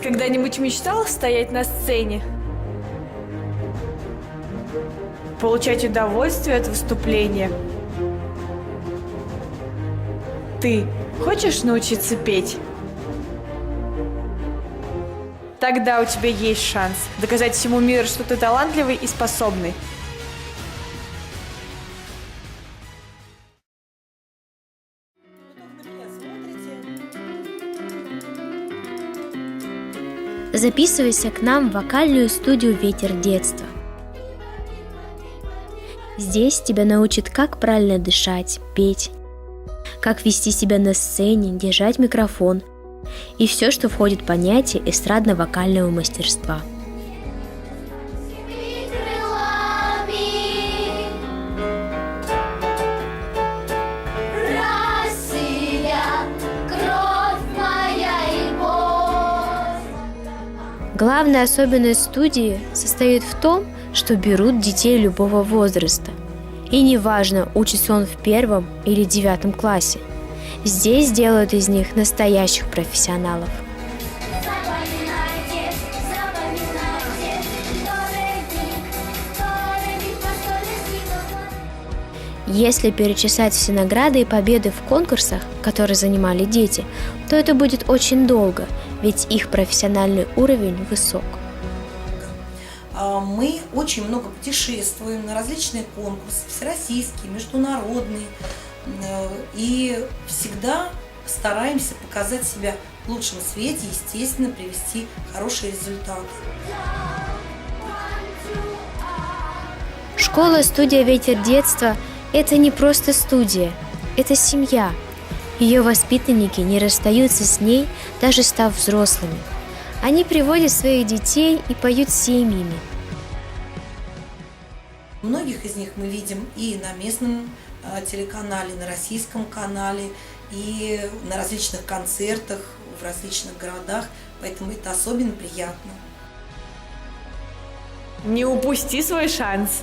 Когда-нибудь мечтал стоять на сцене? Получать удовольствие от выступления? Ты хочешь научиться петь? Тогда у тебя есть шанс доказать всему миру, что ты талантливый и способный. Записывайся к нам в вокальную студию «Ветер детства». Здесь тебя научат, как правильно дышать, петь, как вести себя на сцене, держать микрофон и все, что входит в понятие эстрадно-вокального мастерства. Главная особенность студии состоит в том, что берут детей любого возраста. И неважно, учится он в 1 или 9 классе. Здесь делают из них настоящих профессионалов. Если перечислять все награды и победы в конкурсах, которые занимали дети, то это будет очень долго, ведь их профессиональный уровень высок. Мы очень много путешествуем на различные конкурсы, всероссийские, международные, и всегда стараемся показать себя в лучшем свете, естественно, привести хороший результат. Школа-студия «Ветер детства» – это не просто студия, это семья. Ее воспитанники не расстаются с ней, даже став взрослыми. Они приводят своих детей и поют семьями. Многих из них мы видим и на местном телеканале, на российском канале, и на различных концертах в различных городах, поэтому это особенно приятно. Не упусти свой шанс!